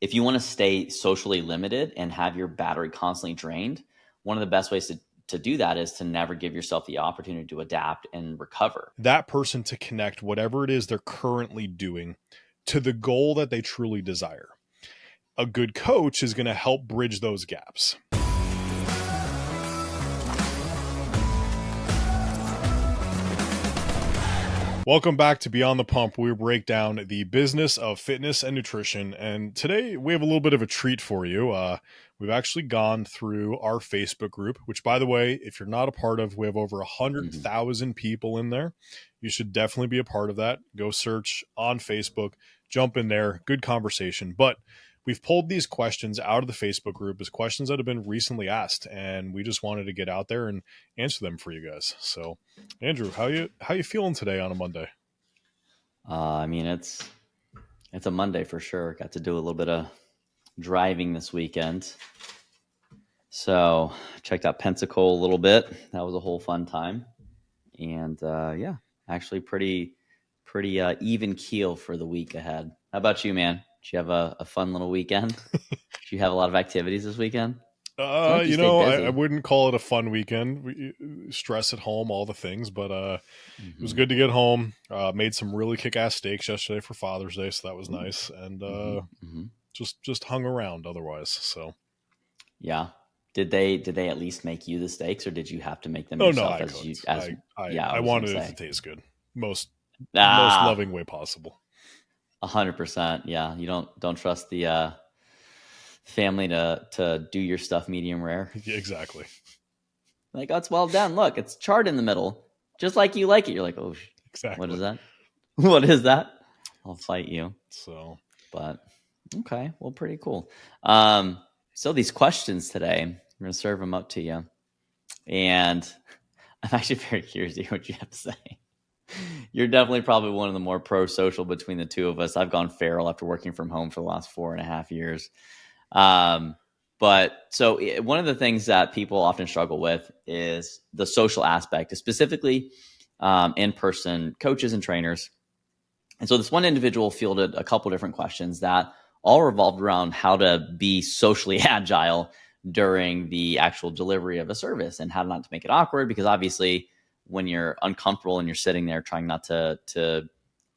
if you want to stay socially limited and have your battery constantly drained, one of the best ways to do that is to never give yourself the opportunity to adapt and recover. That person to connect whatever it is they're currently doing to the goal that they truly desire. A good coach is going to help bridge those gaps. Welcome back to Beyond the Pump, where we break down the business of fitness and nutrition. And today we have a little bit of a treat for you. We've actually gone through our Facebook group, which, by the way, if you're not a part of, we have over 100,000 people in there. You should definitely be a part of that. Go search on Facebook, jump in there, good conversation. But we've pulled these questions out of the Facebook group as questions that have been recently asked, and we just wanted to get out there and answer them for you guys. So, Andrew, how you feeling today on a Monday? I mean, it's a Monday for sure. Got to do a little bit of driving this weekend, so checked out Pensacola a little bit. That was a whole fun time, and yeah, actually pretty even keel for the week ahead. How about you, man? Did you have a fun little weekend? Did you have a lot of activities this weekend? I wouldn't call it a fun weekend. Stress at home, all the things, but it was good to get home. Made some really kick-ass steaks yesterday for Father's Day, so that was nice. And just hung around otherwise. So yeah, did they at least make you the steaks, or did you have to make them yourself? I wanted it to taste good, most loving way possible. 100%. Yeah, you don't trust the family to do your stuff medium rare. Yeah, exactly. Like, oh, it's well done. Look, it's charred in the middle, just like you like it. You're like, oh, exactly. What is that? What is that? I'll fight you. So, but okay, well, pretty cool. So these questions today, we're gonna serve them up to you, and I'm actually very curious to hear what you have to say. You're definitely probably one of the more pro-social between the two of us. I've gone feral after working from home for the last 4.5 years. But so one of the things that people often struggle with is the social aspect, specifically in-person coaches and trainers. And so this one individual fielded a couple different questions that all revolved around how to be socially agile during the actual delivery of a service and how not to make it awkward, because obviously when you're uncomfortable and you're sitting there trying not to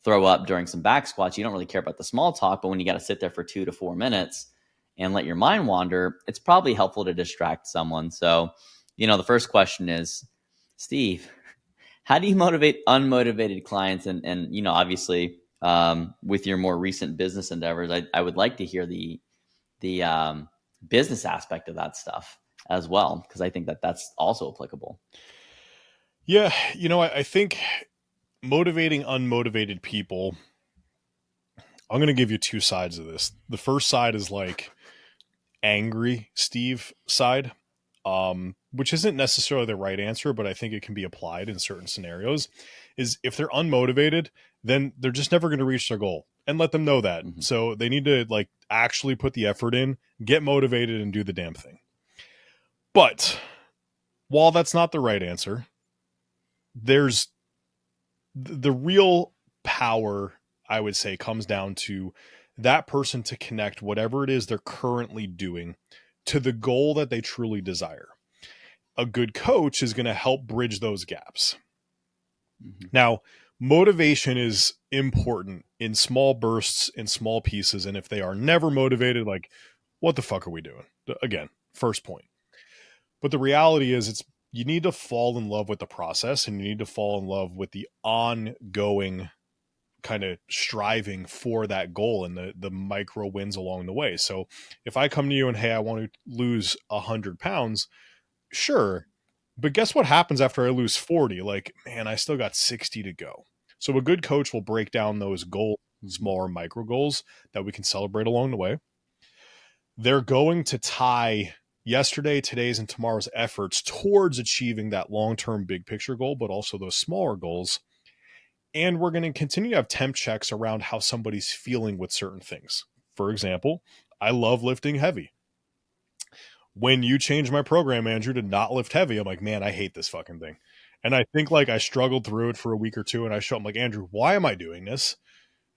throw up during some back squats, you don't really care about the small talk. But when you got to sit there for 2 to 4 minutes and let your mind wander, it's probably helpful to distract someone. So, the first question is, Steve, how do you motivate unmotivated clients? And obviously, with your more recent business endeavors, I would like to hear the business aspect of that stuff as well, because I think that that's also applicable. Yeah, I think motivating unmotivated people, I'm going to give you two sides of this. The first side is like angry Steve side, which isn't necessarily the right answer, but I think it can be applied in certain scenarios, is if they're unmotivated, then they're just never going to reach their goal, and let them know that. Mm-hmm. So they need to actually put the effort in, get motivated, and do the damn thing. But while that's not the right answer, there's the real power, I would say, comes down to that person to connect whatever it is they're currently doing to the goal that they truly desire. A good coach is going to help bridge those gaps. Mm-hmm. Now, motivation is important in small bursts, in small pieces. And if they are never motivated, what the fuck are we doing? Again, first point. But the reality is you need to fall in love with the process, and you need to fall in love with the ongoing kind of striving for that goal and the micro wins along the way. So if I come to you and, hey, I want to lose 100 pounds, sure. But guess what happens after I lose 40? Man, I still got 60 to go. So a good coach will break down those goals, smaller micro goals that we can celebrate along the way. They're going to tie yesterday, today's, and tomorrow's efforts towards achieving that long-term big picture goal, but also those smaller goals. And we're going to continue to have temp checks around how somebody's feeling with certain things. For example, I love lifting heavy. When you change my program, Andrew, to not lift heavy, I'm like, man, I hate this fucking thing. And I think I struggled through it for a week or two, and I show him Andrew, why am I doing this?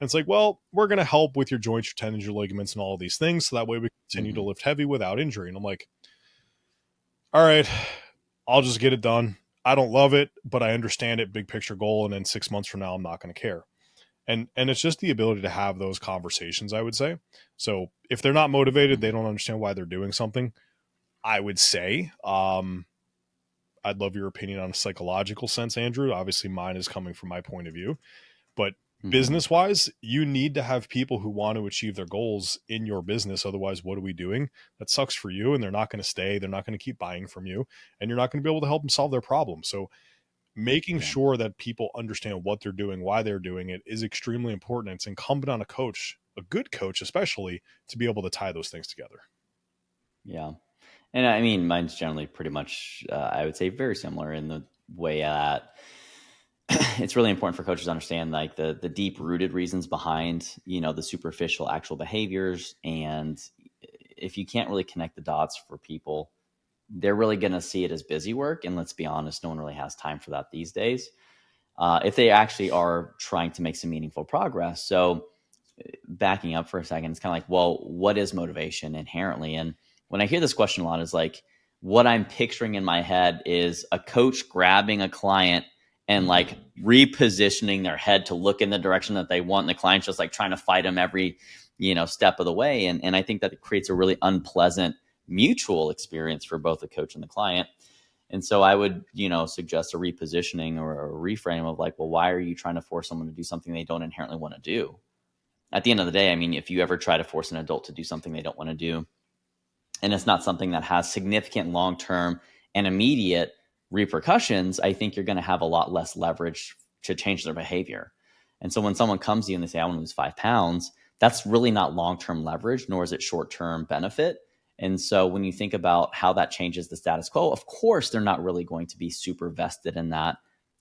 And it's like, well, we're going to help with your joints, your tendons, your ligaments, and all of these things. So that way we continue to Mhm. lift heavy without injury. And I'm like, all right, I'll just get it done. I don't love it, but I understand it, big picture goal. And then 6 months from now, I'm not going to care. And it's just the ability to have those conversations, I would say. So if they're not motivated, they Mhm. don't understand why they're doing something. I would say, I'd love your opinion on a psychological sense, Andrew. Obviously, mine is coming from my point of view. But Mhm. business wise, you need to have people who want to achieve their goals in your business. Otherwise, what are we doing? That sucks for you, and they're not going to stay. They're not going to keep buying from you, and you're not going to be able to help them solve their problem. So, making Yeah. sure that people understand what they're doing, why they're doing it is extremely important. It's incumbent on a coach, a good coach especially, to be able to tie those things together. Yeah. And I mean, mine's generally pretty much, I would say, very similar in the way that it's really important for coaches to understand like the deep rooted reasons behind the superficial actual behaviors. And if you can't really connect the dots for people, they're really going to see it as busy work. And let's be honest, no one really has time for that these days. If they actually are trying to make some meaningful progress. So backing up for a second, it's kind of like, well, what is motivation inherently? And when I hear this question a lot, is like, what I'm picturing in my head is a coach grabbing a client and like repositioning their head to look in the direction that they want. And the client's just like trying to fight them every, step of the way. And I think that it creates a really unpleasant mutual experience for both the coach and the client. And so I would, suggest a repositioning or a reframe of like, well, why are you trying to force someone to do something they don't inherently want to do? At the end of the day, I mean, if you ever try to force an adult to do something they don't want to do, and it's not something that has significant long term and immediate repercussions, I think you're going to have a lot less leverage to change their behavior. And so when someone comes to you and they say, I want to lose 5 pounds, that's really not long term leverage, nor is it short term benefit. And so when you think about how that changes the status quo, of course, they're not really going to be super vested in that.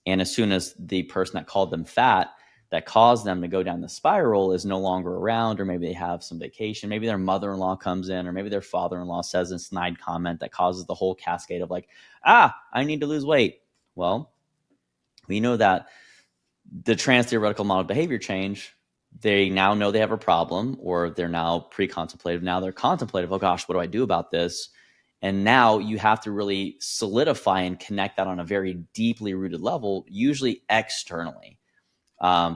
And as soon as the person that called them fat that caused them to go down the spiral is no longer around, or maybe they have some vacation, maybe their mother-in-law comes in, or maybe their father-in-law says a snide comment that causes the whole cascade of like, I need to lose weight. Well, we know that the trans theoretical model of behavior change, they now know they have a problem, or they're now pre-contemplative. Now they're contemplative. Oh gosh, what do I do about this? And now you have to really solidify and connect that on a very deeply rooted level, usually externally.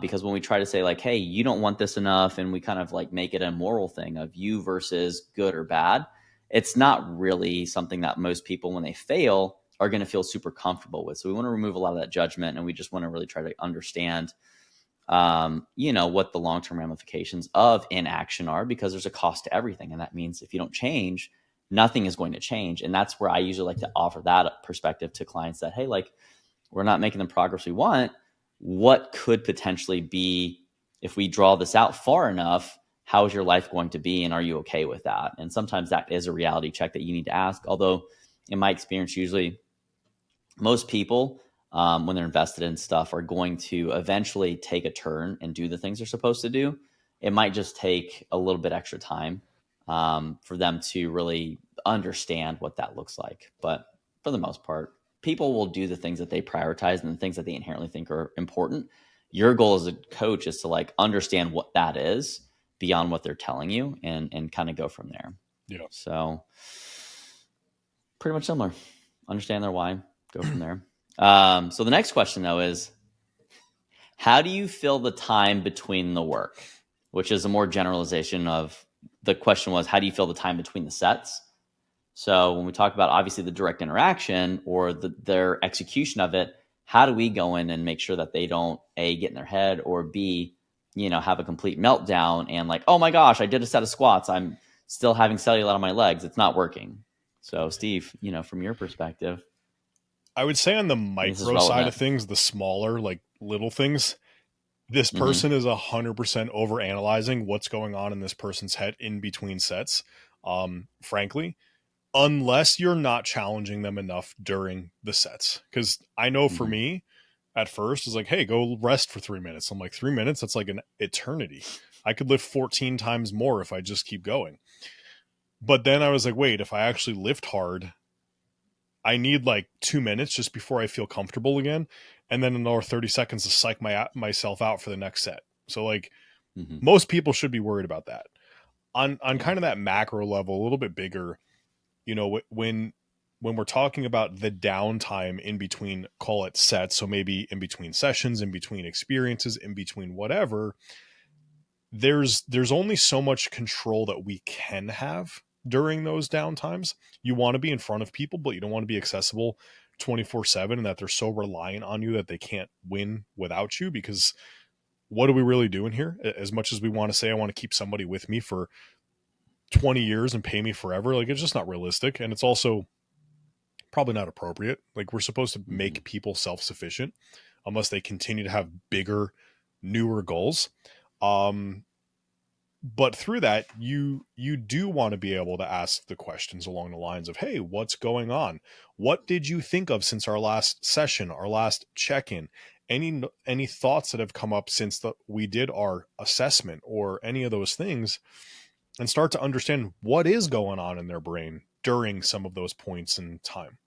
Because when we try to say like, hey, you don't want this enough, and we kind of like make it a moral thing of you versus good or bad, it's not really something that most people, when they fail, are going to feel super comfortable with. So we want to remove a lot of that judgment, and we just want to really try to understand, what the long-term ramifications of inaction are, because there's a cost to everything. And that means if you don't change, nothing is going to change. And that's where I usually like to offer that perspective to clients that, hey, like, we're not making the progress we want. What could potentially be, if we draw this out far enough, how is your life going to be? And are you okay with that? And sometimes that is a reality check that you need to ask. Although, in my experience, usually most people, when they're invested in stuff, are going to eventually take a turn and do the things they're supposed to do. It might just take a little bit extra time for them to really understand what that looks like. But for the most part, people will do the things that they prioritize and the things that they inherently think are important. Your goal as a coach is to like understand what that is beyond what they're telling you, and kind of go from there. Yeah. So pretty much similar. Understand their why, go from there. So the next question though is, how do you fill the time between the work? Which is a more generalization of the question was, how do you fill the time between the sets? So when we talk about obviously the direct interaction or their execution of it, how do we go in and make sure that they don't A, get in their head, or B, have a complete meltdown and like, oh my gosh, I did a set of squats, I'm still having cellulite on my legs, it's not working. So Steve, from your perspective, I would say on the and this is micro side of relevant. things, the smaller, like little things, this Mm-hmm. person is 100% over analyzing what's going on in this person's head in between sets. Frankly, unless you're not challenging them enough during the sets. Because I know for Mm-hmm. me, at first, is like, hey, go rest for 3 minutes. I'm like, 3 minutes? That's like an eternity. I could lift 14 times more if I just keep going. But then I was like, wait, if I actually lift hard, I need like 2 minutes just before I feel comfortable again. And then another 30 seconds to psych myself out for the next set. So, like, Mm-hmm. Most people should be worried about that. On Yeah. kind of that macro level, a little bit bigger, when we're talking about the downtime in between, call it sets, so maybe in between sessions, in between experiences, in between whatever, there's only so much control that we can have during those downtimes. You want to be in front of people, but you don't want to be accessible 24/7, and that they're so reliant on you that they can't win without you. Because what are we really doing here? As much as we want to say I want to keep somebody with me for 20 years and pay me forever, like, it's just not realistic, and it's also probably not appropriate. Like, we're supposed to Mm-hmm. make people self-sufficient unless they continue to have bigger, newer goals. um but through that, you do want to be able to ask the questions along the lines of, hey, what's going on? What did you think of since our last session, our last check-in? Any thoughts that have come up since we did our assessment, or any of those things, and start to understand what is going on in their brain during some of those points in time.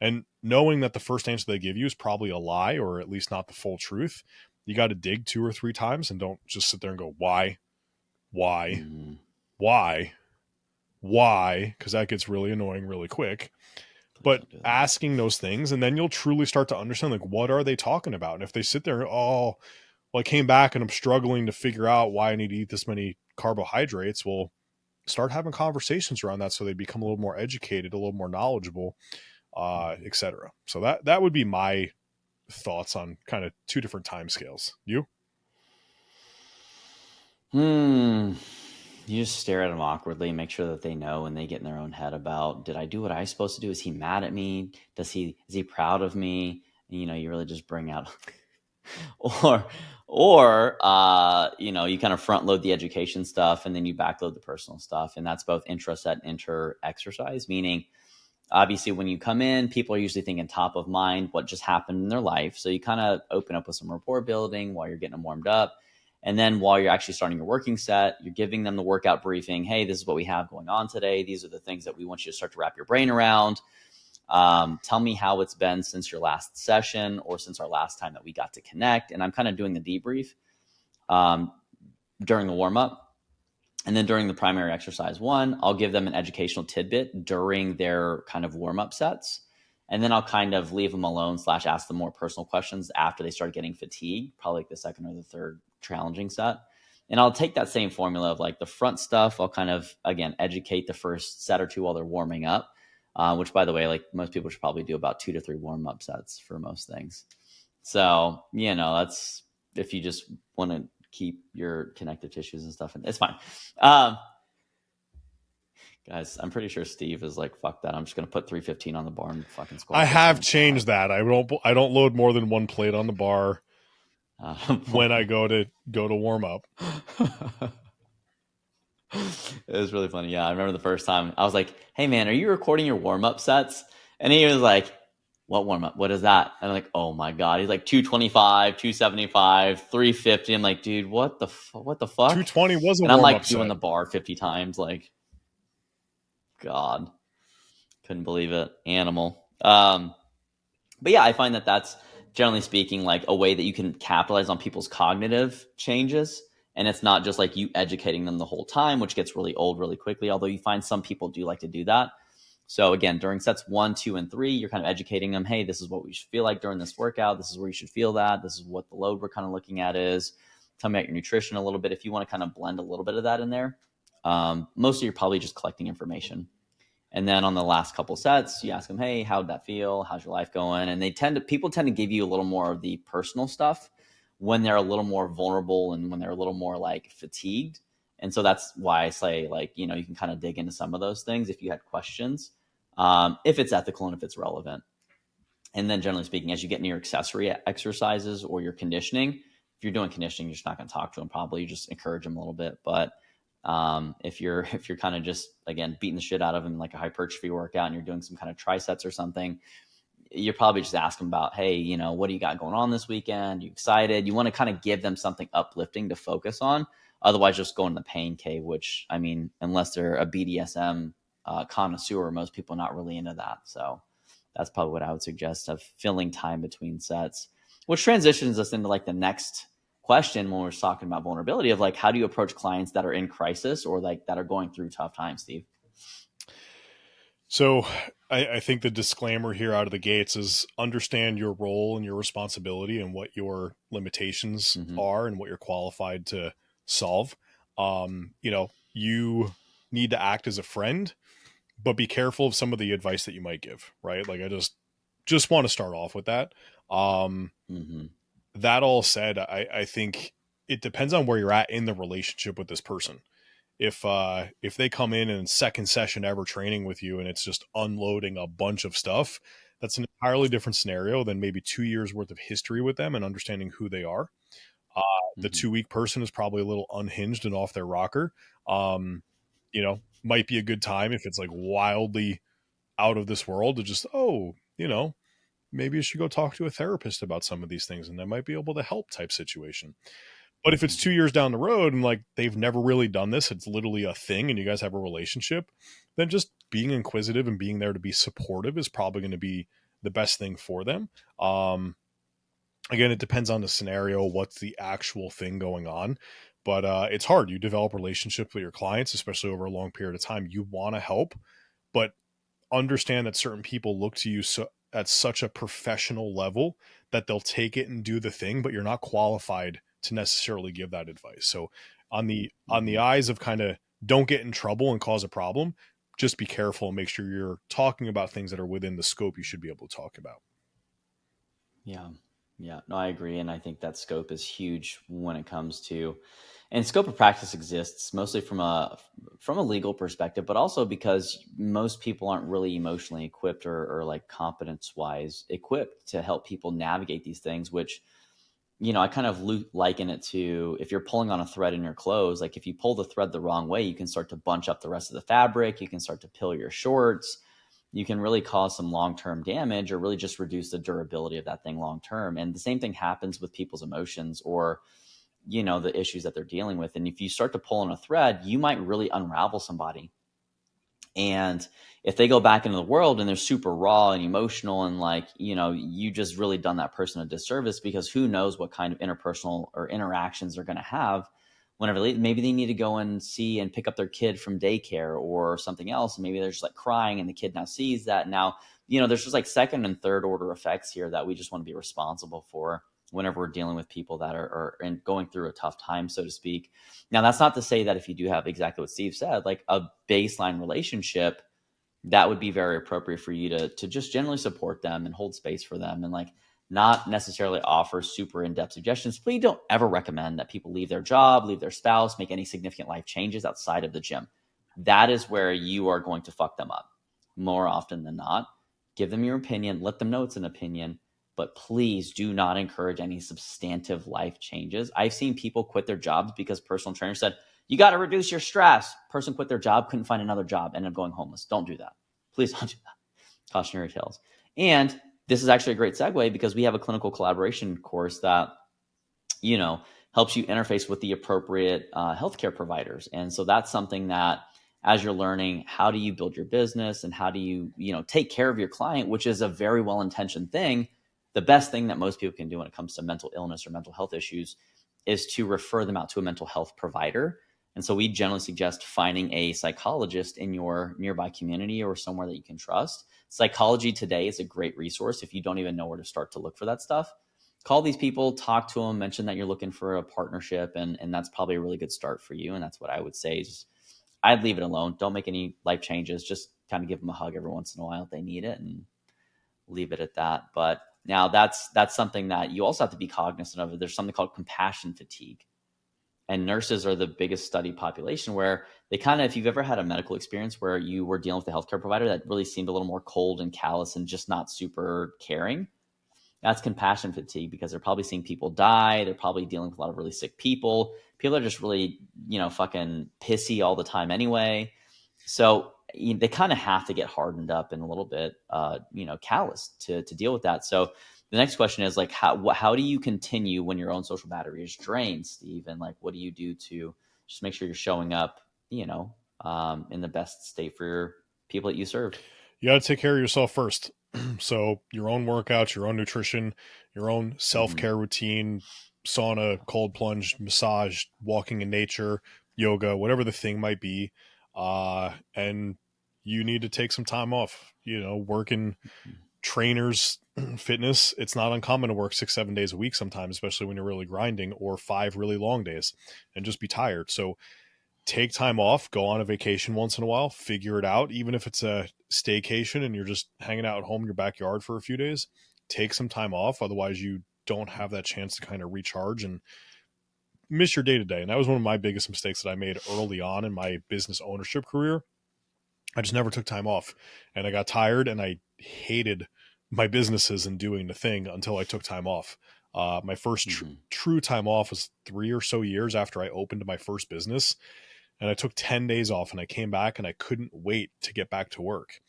And knowing that the first answer they give you is probably a lie, or at least not the full truth, you got to dig 2 or 3 times and don't just sit there and go, why, Mm-hmm. why, why, because that gets really annoying really quick. Please But don't do that. asking those things, and then you'll truly start to understand, like, what are they talking about? And if they sit there, oh, well, I came back and I'm struggling to figure out why I need to eat this many carbohydrates. Well, start having conversations around that so they become a little more educated, a little more knowledgeable, Mm-hmm. etc. So that would be my thoughts on kind of two different time scales. You? Hmm. You just stare at them awkwardly, make sure that they know, and they get in their own head about, did I do what I was supposed to do? Is he mad at me? Is he proud of me? And, you really just bring out, or you kind of front load the education stuff and then you back load the personal stuff, and that's both intra set and inter exercise. Meaning, obviously, when you come in, people are usually thinking top of mind what just happened in their life. So you kind of open up with some rapport building while you're getting them warmed up. And then while you're actually starting your working set, you're giving them the workout briefing. Hey, this is what we have going on today. These are the things that we want you to start to wrap your brain around. Tell me how it's been since your last session or since our last time that we got to connect. And I'm kind of doing the debrief um, during the warm up. And then during the primary exercise one, I'll give them an educational tidbit during their kind of warm up sets. And then I'll kind of leave them alone / ask them more personal questions after they start getting fatigued, probably like the second or the third challenging set. And I'll take that same formula of like the front stuff. I'll kind of, again, educate the first set or two while they're warming up, which, by the way, like most people should probably do about 2 to 3 warm up sets for most things. So, that's if you just want to keep your connective tissues and stuff, and it's fine. Um, Guys, I'm pretty sure Steve is like, fuck that. I'm just gonna put 315 on the bar and fucking I squat this have whole entire. changed that. I don't load more than one plate on the bar when I Boy. go to warm up. It was really funny. Yeah, I remember the first time I was like, "Hey, man, are you recording your warm up sets?" And he was like, "What warm up? What is that?" And I'm like, "Oh my god!" He's like, 225, 275, 350. I'm like, "Dude, what the fuck?" 220 was a And I'm warm up like doing set. the bar 50 times. Like, God, couldn't believe it. Animal. But yeah, I find that that's, generally speaking, like a way that you can capitalize on people's cognitive changes. And it's not just like you educating them the whole time, which gets really old really quickly. Although you find some people do like to do that. So again, during sets 1, 2, and 3, you're kind of educating them. Hey, this is what we should feel like during this workout. This is where you should feel that. This is what the load we're kind of looking at is. Tell me about your nutrition a little bit. If you want to kind of blend a little bit of that in there, mostly you're probably just collecting information. And then on the last couple sets, you ask them, "Hey, how'd that feel? How's your life going?" And people tend to give you a little more of the personal stuff when they're a little more vulnerable and when they're a little more like fatigued. And so that's why I say, like, you can kind of dig into some of those things if you had questions, if it's ethical and if it's relevant. And then generally speaking, as you get into your accessory exercises or your conditioning, if you're doing conditioning, you're just not going to talk to them. Probably you just encourage them a little bit. But if you're kind of just, again, beating the shit out of them like a hypertrophy workout and you're doing some kind of triceps or something, you're probably just asking about, hey, what do you got going on this weekend? You excited? You want to kind of give them something uplifting to focus on. Otherwise, just go in the pain cave, which, I mean, unless they're a BDSM connoisseur, most people are not really into that. So that's probably what I would suggest, of filling time between sets, which transitions us into like the next question when we're talking about vulnerability of like, how do you approach clients that are in crisis or like that are going through tough times, Steve? So I think the disclaimer here out of the gates is understand your role and your responsibility and what your limitations Mm-hmm. are and what you're qualified to solve. You need to act as a friend, but be careful of some of the advice that you might give, right? Like I just want to start off with that. Um, Mm-hmm. that all said, I think it depends on where you're at in the relationship with this person. If they come in second session ever training with you and it's just unloading a bunch of stuff, that's an entirely different scenario than maybe 2 years worth of history with them and understanding who they are. Uh, the Mm-hmm. 2 week person is probably a little unhinged and off their rocker. Um, might be a good time if it's like wildly out of this world to just, maybe you should go talk to a therapist about some of these things and that might be able to help type situation. But if it's Mm-hmm. 2 years down the road and like they've never really done this, it's literally a thing and you guys have a relationship, then just being inquisitive and being there to be supportive is probably going to be the best thing for them. Again, it depends on the scenario, what's the actual thing going on. But it's hard. You develop relationships with your clients, especially over a long period of time. You want to help, but understand that certain people look to you at such a professional level that they'll take it and do the thing, but you're not qualified to necessarily give that advice. So on the Mm-hmm. eyes of kind of don't get in trouble and cause a problem, just be careful and make sure you're talking about things that are within the scope you should be able to talk about. Yeah. Yeah. No, I agree. And I think that scope is huge when it comes to, and scope of practice exists mostly from a legal perspective, but also because most people aren't really emotionally equipped or like competence wise equipped to help people navigate these things, which, I kind of liken it to if you're pulling on a thread in your clothes, like if you pull the thread the wrong way, you can start to bunch up the rest of the fabric. You can start to pill your shorts. You can really cause some long-term damage or really just reduce the durability of that thing long-term. And the same thing happens with people's emotions or, the issues that they're dealing with. And if you start to pull on a thread, you might really unravel somebody. And if they go back into the world and they're super raw and emotional and like, you just really done that person a disservice because who knows what kind of interpersonal or interactions they're going to have whenever maybe they need to go and see and pick up their kid from daycare or something else. And maybe they're just like crying and the kid now sees that. Now, there's just like second and third order effects here that we just want to be responsible for whenever we're dealing with people that are going through a tough time, so to speak. Now, that's not to say that if you do have exactly what Steve said, like a baseline relationship, that would be very appropriate for you to just generally support them and hold space for them and like not necessarily offer super in-depth suggestions. Please don't ever recommend that people leave their job, leave their spouse, make any significant life changes outside of the gym. That is where you are going to fuck them up more often than not. Give them your opinion, let them know it's an opinion, but please do not encourage any substantive life changes. I've seen people quit their jobs because personal trainers said, you got to reduce your stress. Person quit their job, couldn't find another job, ended up going homeless. Don't do that. Please don't do that. Cautionary tales. And this is actually a great segue because we have a clinical collaboration course that, you know, helps you interface with the appropriate healthcare providers. And so that's something that as you're learning, how do you build your business and how do you, take care of your client, which is a very well-intentioned thing. The best thing that most people can do when it comes to mental illness or mental health issues is to refer them out to a mental health provider. And so we generally suggest finding a psychologist in your nearby community or somewhere that you can trust. Psychology Today is a great resource if you don't even know where to start to look for that stuff. Call these people, talk to them, mention that you're looking for a partnership, and that's probably a really good start for you. And that's what I would say is I'd leave it alone. Don't make any life changes. Just kind of give them a hug every once in a while if they need it and leave it at that. But now that's something that you also have to be cognizant of. There's something called compassion fatigue. And nurses are the biggest study population where they kind of, if you've ever had a medical experience where you were dealing with a healthcare provider that really seemed a little more cold and callous and just not super caring, that's compassion fatigue because they're probably seeing people die. They're probably dealing with a lot of really sick people. People are just really, fucking pissy all the time anyway. So they kind of have to get hardened up and a little bit, callous to deal with that. So the next question is like, how do you continue when your own social battery is drained, Steve? And like, what do you do to just make sure you're showing up, in the best state for your people that you serve? You got to take care of yourself first. So, your own workouts, your own nutrition, your own self Mm-hmm. care routine, sauna, cold plunge, massage, walking in nature, yoga, whatever the thing might be. And you need to take some time off. Working trainers, fitness, it's not uncommon to work 6, 7 days a week sometimes, especially when you're really grinding, or 5 really long days and just be tired. So take time off, go on a vacation once in a while, figure it out. Even if it's a staycation and you're just hanging out at home in your backyard for a few days, take some time off. Otherwise, you don't have that chance to kind of recharge and miss your day to day. And that was one of my biggest mistakes that I made early on in my business ownership career. I just never took time off, and I got tired and I hated my businesses and doing the thing until I took time off. My first Mm-hmm. true time off was 3 or so years after I opened my first business, and I took 10 days off and I came back and I couldn't wait to get back to work.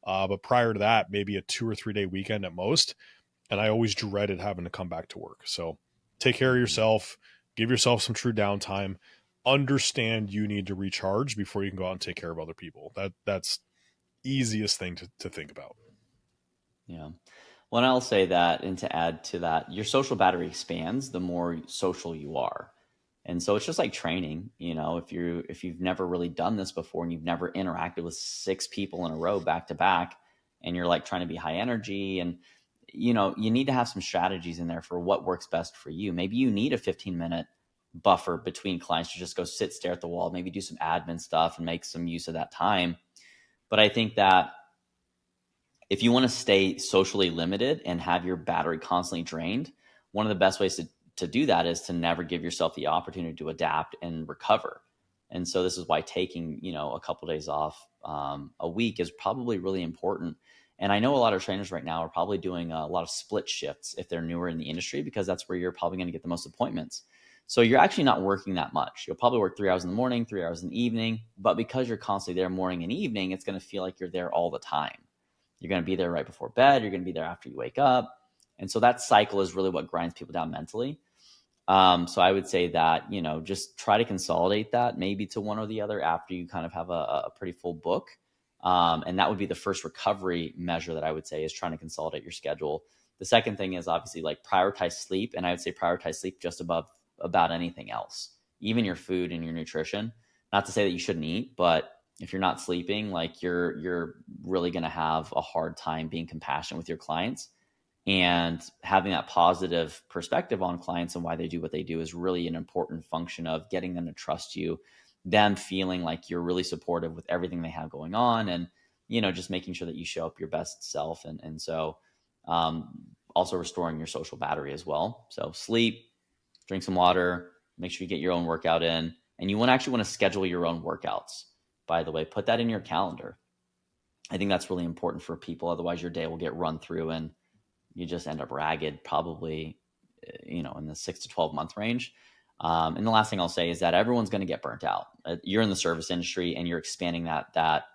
But prior to that, maybe a 2 or 3 day weekend at most. And I always dreaded having to come back to work. So take care of Mm-hmm. yourself, give yourself some true downtime, understand you need to recharge before you can go out and take care of other people. That's easiest thing to think about. Yeah. Well, and I'll say that, and to add to that, your social battery expands the more social you are. And so it's just like training, if you've never really done this before and you've never interacted with six people in a row back to back, and you're like trying to be high energy, and you need to have some strategies in there for what works best for you. Maybe you need a 15-minute buffer between clients to just go sit, stare at the wall, maybe do some admin stuff and make some use of that time. But I think that if you want to stay socially limited and have your battery constantly drained, one of the best ways to do that is to never give yourself the opportunity to adapt and recover. And so this is why taking, a couple of days off a week is probably really important. And I know a lot of trainers right now are probably doing a lot of split shifts if they're newer in the industry, because that's where you're probably going to get the most appointments. So you're actually not working that much. You'll probably work 3 hours in the morning, 3 hours in the evening, but because you're constantly there morning and evening, it's going to feel like you're there all the time. You're going to be there right before bed. You're going to be there after you wake up. And so that cycle is really what grinds people down mentally. So I would say that, just try to consolidate that maybe to one or the other after you kind of have a pretty full book. And that would be the first recovery measure that I would say, is trying to consolidate your schedule. The second thing is obviously like prioritize sleep. And I would say prioritize sleep just about anything else, even your food and your nutrition. Not to say that you shouldn't eat, but if you're not sleeping, like you're really going to have a hard time being compassionate with your clients, and having that positive perspective on clients and why they do what they do is really an important function of getting them to trust you, them feeling like you're really supportive with everything they have going on, and just making sure that you show up your best self. And so also restoring your social battery as well. So sleep, drink some water, make sure you get your own workout in. And you want to schedule your own workouts, by the way. Put that in your calendar. I think that's really important for people. Otherwise, your day will get run through and you just end up ragged, probably, in the 6 to 12 month range. And the last thing I'll say is that everyone's going to get burnt out. You're in the service industry and you're expanding that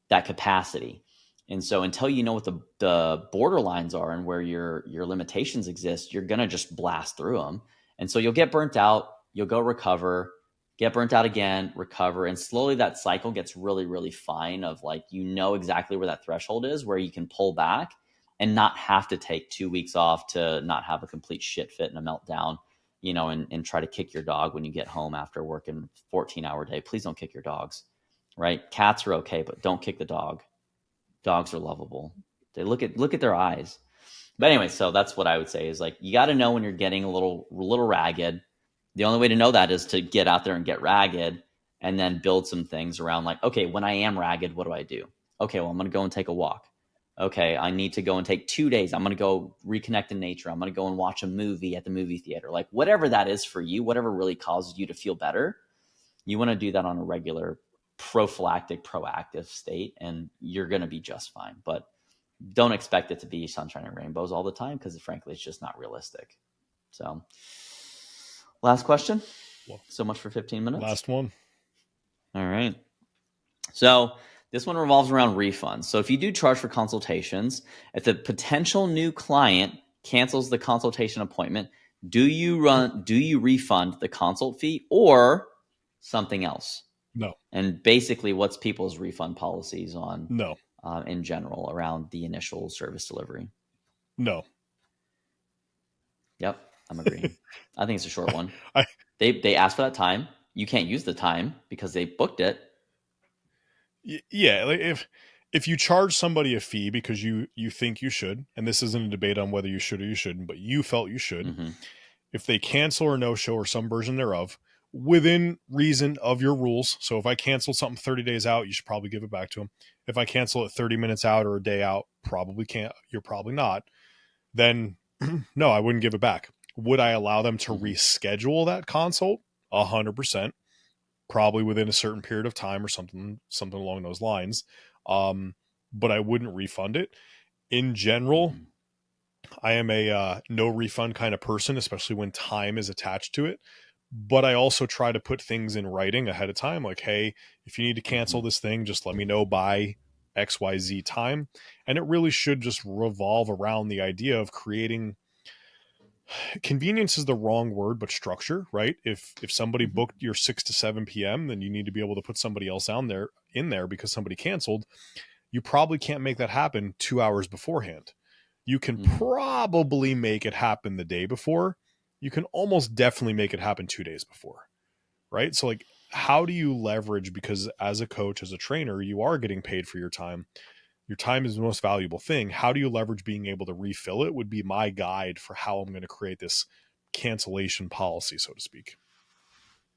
capacity. And so until you know what the borderlines are and where your limitations exist, you're going to just blast through them. And so you'll get burnt out, you'll go recover, get burnt out again, recover. And slowly that cycle gets really, really fine of like, exactly where that threshold is, where you can pull back and not have to take 2 weeks off to not have a complete shit fit and a meltdown, and try to kick your dog when you get home after working 14-hour day. Please don't kick your dogs, right? Cats are okay, but don't kick the dog. Dogs are lovable. They look at their eyes. But anyway, so that's what I would say is like, you got to know when you're getting a little ragged. The only way to know that is to get out there and get ragged, and then build some things around like, okay, when I am ragged, what do I do? Okay, well, I'm going to go and take a walk. Okay, I need to go and take 2 days. I'm going to go reconnect in nature. I'm going to go and watch a movie at the movie theater. Like whatever that is for you, whatever really causes you to feel better, you want to do that on a regular, prophylactic, proactive state, and you're going to be just fine. But don't expect it to be sunshine and rainbows all the time, because frankly, it's just not realistic. So, last question. Well, So much for 15 minutes. last one. All right. So, this one revolves around refunds. So, if you do charge for consultations, if the potential new client cancels the consultation appointment, do you refund the consult fee or something else? No, And basically, what's people's refund policies on no, in general around the initial service delivery? no. Yep. I'm agreeing. I think it's a short one. I They asked for that time. You can't use the time because they booked it. yeah, like if you charge somebody a fee because you think you should, and this isn't a debate on whether you should or you shouldn't, but you felt you should, Mm-hmm. if they cancel or no show or some version thereof within reason of your rules. So if I cancel something 30 days out, you should probably give it back to them. If I cancel it 30 minutes out or a day out, probably can't. You're probably not. Then no, I wouldn't give it back. Would I allow them to Mm-hmm. reschedule that consult? 100%, probably within a certain period of time or something along those lines. Um, but I wouldn't refund it. In general, Mm-hmm. I am a no refund kind of person, especially when time is attached to it. But I also try to put things in writing ahead of time, like, hey, if you need to Mm-hmm. cancel this thing, just let me know by XYZ time. And it really should just revolve around the idea of creating convenience is the wrong word, but structure, right? If somebody Mm-hmm. booked your 6 to 7 p.m., then you need to be able to put somebody else down there in there because somebody canceled. You probably can't make that happen 2 hours beforehand. You can Mm-hmm. probably make it happen the day before. You can almost definitely make it happen 2 days before, right? So, like, how do you leverage? Because as a coach, as a trainer, you are getting paid for your time. Your time is the most valuable thing. How do you leverage being able to refill it? Would be my guide for how I'm going to create this cancellation policy, so to speak.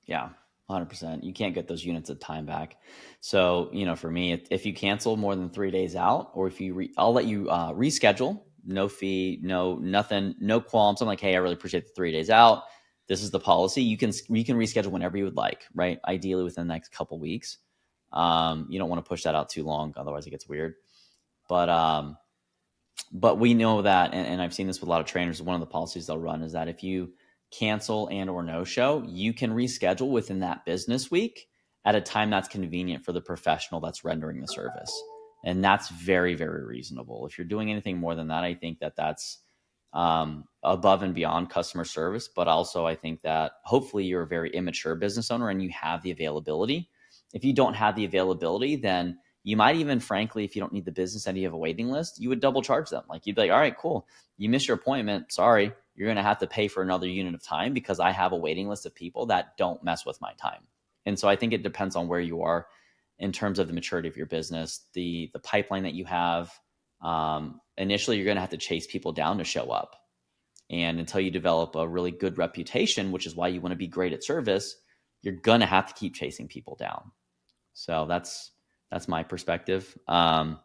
Yeah, 100%. You can't get those units of time back. So, for me, if you cancel more than 3 days out, or if I'll let you reschedule, no fee, no nothing, no qualms. I'm like, hey, I really appreciate the 3 days out. This is the policy. You can reschedule whenever you would like, right? Ideally within the next couple weeks. You don't want to push that out too long, otherwise it gets weird. But we know that, and I've seen this with a lot of trainers, one of the policies they'll run is that if you cancel and or no show, you can reschedule within that business week at a time that's convenient for the professional that's rendering the service. And that's very, very reasonable. If you're doing anything more than that, I think that that's above and beyond customer service. But also, I think that hopefully you're a very immature business owner and you have the availability. If you don't have the availability, then you might even, frankly, if you don't need the business and you have a waiting list, you would double charge them. Like, you'd be like, all right, cool. You missed your appointment. Sorry. You're going to have to pay for another unit of time because I have a waiting list of people that don't mess with my time. And so I think it depends on where you are in terms of the maturity of your business, the pipeline that you have. Initially, you're going to have to chase people down to show up. And until you develop a really good reputation, which is why you want to be great at service, you're going to have to keep chasing people down. So that's my perspective. And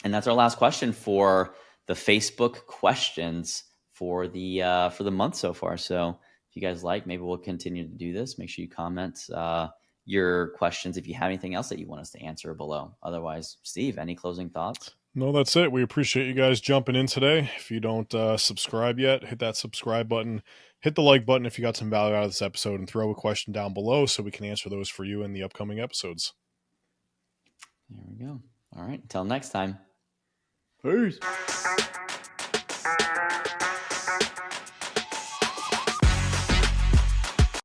that's our last question for the Facebook questions for the month so far. So if you guys like, maybe we'll continue to do this. Make sure you comment your questions if you have anything else that you want us to answer below. Otherwise, Steve, any closing thoughts? No, that's it. We appreciate you guys jumping in today. If you don't subscribe yet, hit that subscribe button. Hit the like button if you got some value out of this episode, and throw a question down below so we can answer those for you in the upcoming episodes. There we go. All right. Until next time. Peace.